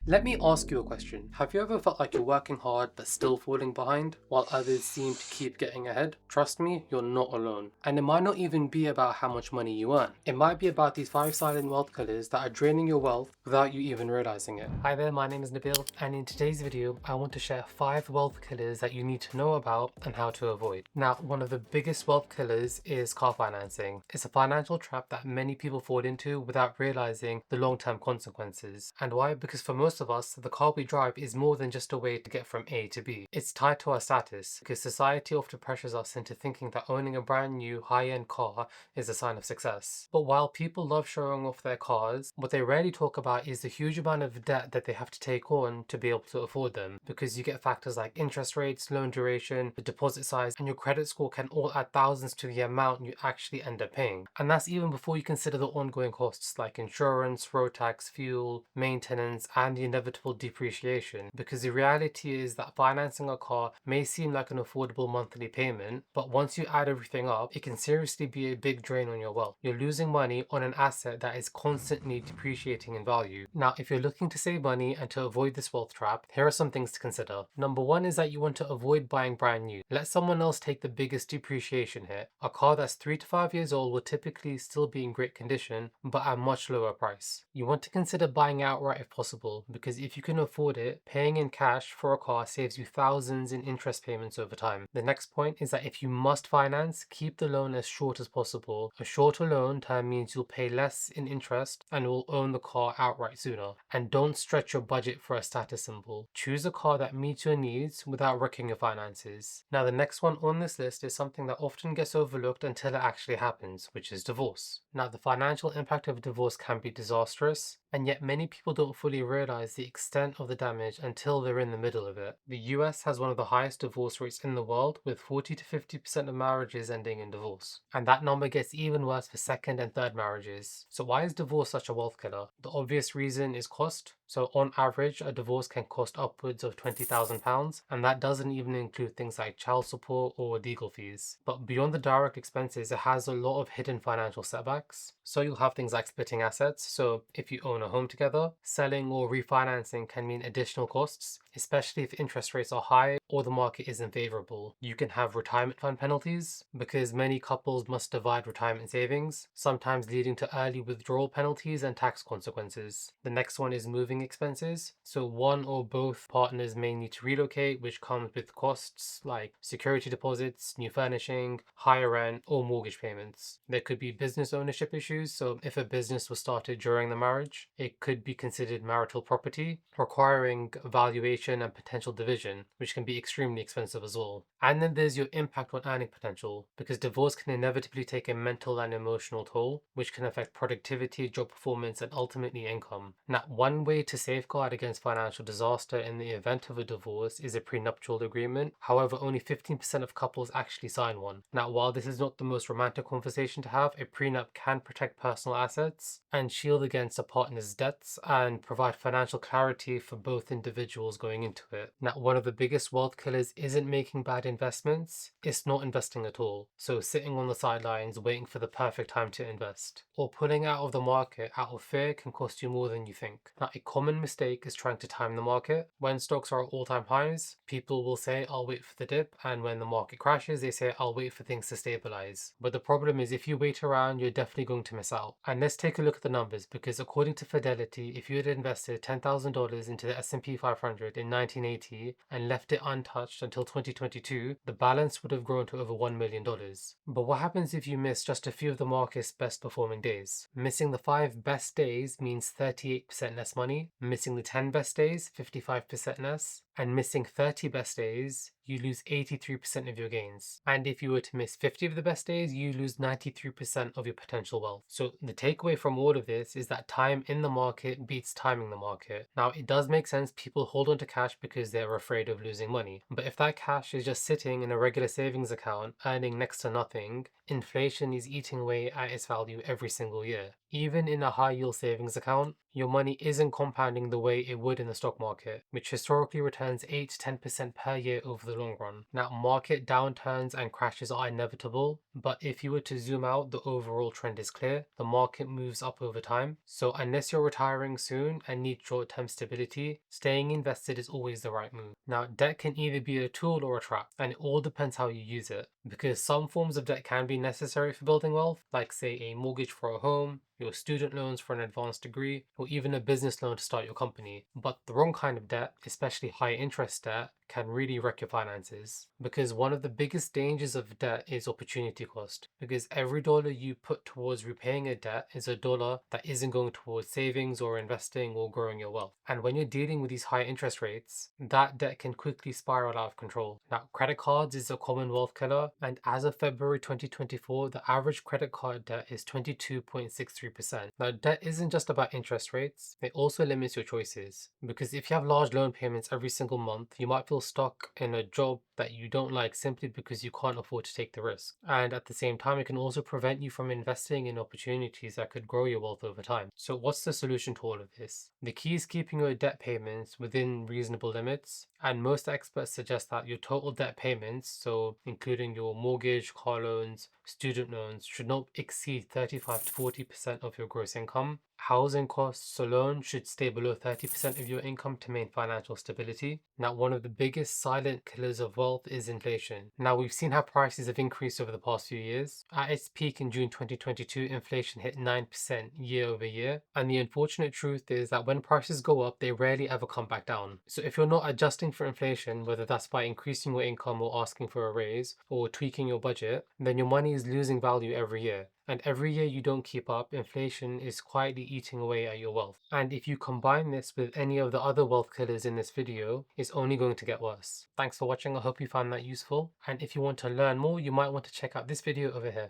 Let me ask you a question. Have you ever felt like you're working hard but still falling behind while others seem to keep getting ahead? Trust me, you're not alone. And it might not even be about how much money you earn. It might be about these 5 silent wealth killers that are draining your wealth without you even realizing it. Hi there, my name is Nabeel, and in today's video, I want to share 5 wealth killers that you need to know about and how to avoid. Now, one of the biggest wealth killers is car financing. It's a financial trap that many people fall into without realizing the long-term consequences. And why? Because for most of us, the car we drive is more than just a way to get from A to B. It's tied to our status, because society often pressures us into thinking that owning a brand new high-end car is a sign of success. But while people love showing off their cars, what they rarely talk about is the huge amount of debt that they have to take on to be able to afford them, because you get factors like interest rates, loan duration, the deposit size, and your credit score can all add thousands to the amount you actually end up paying. And that's even before you consider the ongoing costs like insurance, road tax, fuel, maintenance, and the inevitable depreciation. Because the reality is that financing a car may seem like an affordable monthly payment, but once you add everything up, it can seriously be a big drain on your wealth. You're losing money on an asset that is constantly depreciating in value. Now, if you're looking to save money and to avoid this wealth trap, here are some things to consider. Number one is that you want to avoid buying brand new. Let someone else take the biggest depreciation hit. A car that's 3 to 5 years old will typically still be in great condition, but at a much lower price. You want to consider buying outright if possible, because if you can afford it, paying in cash for a car saves you thousands in interest payments over time. The next point is that if you must finance, keep the loan as short as possible. A shorter loan term means you'll pay less in interest and will own the car outright sooner. And don't stretch your budget for a status symbol. Choose a car that meets your needs without wrecking your finances. Now, the next one on this list is something that often gets overlooked until it actually happens, which is divorce. Now, the financial impact of divorce can be disastrous, and yet many people don't fully realize the extent of the damage until they're in the middle of it. The US has one of the highest divorce rates in the world, with 40 to 50% of marriages ending in divorce. And that number gets even worse for second and third marriages. So why is divorce such a wealth killer? The obvious reason is cost. So on average, a divorce can cost upwards of £20,000, and that doesn't even include things like child support or legal fees. But beyond the direct expenses, it has a lot of hidden financial setbacks. So you'll have things like splitting assets. So if you own a home together, selling or refinancing can mean additional costs, especially if interest rates are high or the market isn't favorable. You can have retirement fund penalties, because many couples must divide retirement savings, sometimes leading to early withdrawal penalties and tax consequences. The next one is moving expenses. So one or both partners may need to relocate, which comes with costs like security deposits, new furnishing, higher rent, or mortgage payments. There could be business ownership issues. So if a business was started during the marriage, it could be considered marital property, requiring valuation and potential division, which can be extremely expensive as well. And then there's your impact on earning potential, because divorce can inevitably take a mental and emotional toll, which can affect productivity, job performance, and ultimately income. Now, one way to safeguard against financial disaster in the event of a divorce is a prenuptial agreement. However, only 15% of couples actually sign one. Now, while this is not the most romantic conversation to have, a prenup can protect personal assets and shield against a partner's debts and provide financial clarity for both individuals going into it. Now, one of the biggest wealth killers isn't making bad investments, it's not investing at all. So sitting on the sidelines waiting for the perfect time to invest, or pulling out of the market out of fear, can cost you more than you think. Now, a common mistake is trying to time the market. When stocks are at all-time highs, people will say, I'll wait for the dip, and when the market crashes, they say, I'll wait for things to stabilize. But the problem is, if you wait around, you're definitely going to miss out. And let's take a look at the numbers, because according to Fidelity, if you had invested $10,000 into the S&P 500 in 1980 and left it untouched until 2022, the balance would have grown to over $1 million. But what happens if you miss just a few of the market's best performing days? Missing the 5 best days means 38% less money, missing the 10 best days, 55% less, and missing 30 best days, you lose 83% of your gains. And if you were to miss 50 of the best days, you lose 93% of your potential wealth. So the takeaway from all of this is that time in the market beats timing the market. Now, it does make sense people hold on to cash because they're afraid of losing money. But if that cash is just sitting in a regular savings account, earning next to nothing, inflation is eating away at its value every single year. Even in a high yield savings account, your money isn't compounding the way it would in the stock market, which historically returns 8 to 10% per year over the long run. Now, market downturns and crashes are inevitable, but if you were to zoom out, the overall trend is clear. The market moves up over time. So, unless you're retiring soon and need short term stability, staying invested is always the right move. Now, debt can either be a tool or a trap, and it all depends how you use it. Because some forms of debt can be necessary for building wealth, like, say, a mortgage for a home, your student loans for an advanced degree, or even a business loan to start your company. But the wrong kind of debt, especially high interest debt, can really wreck your finances. Because one of the biggest dangers of debt is opportunity cost. Because every dollar you put towards repaying a debt is a dollar that isn't going towards savings or investing or growing your wealth. And when you're dealing with these high interest rates, that debt can quickly spiral out of control. Now, credit cards is a common wealth killer, and as of February 2024, the average credit card debt is 22.63%. Now, debt isn't just about interest rates, it also limits your choices. Because if you have large loan payments every single month, you might feel stuck in a job that you don't like simply because you can't afford to take the risk. And at the same time, it can also prevent you from investing in opportunities that could grow your wealth over time. So, what's the solution to all of this? The key is keeping your debt payments within reasonable limits, and most experts suggest that your total debt payments, so including your mortgage, car loans, student loans, should not exceed 35 to 40% of your gross income. Housing costs alone should stay below 30% of your income to maintain financial stability. Now, one of the biggest silent killers of wealth is inflation. Now, we've seen how prices have increased over the past few years. At its peak in June 2022, inflation hit 9% year over year. And the unfortunate truth is that when prices go up, they rarely ever come back down. So if you're not adjusting for inflation, whether that's by increasing your income or asking for a raise or tweaking your budget, then your money is losing value every year. And every year you don't keep up, inflation is quietly eating away at your wealth. And if you combine this with any of the other wealth killers in this video, it's only going to get worse. Thanks for watching, I hope you found that useful. And if you want to learn more, you might want to check out this video over here.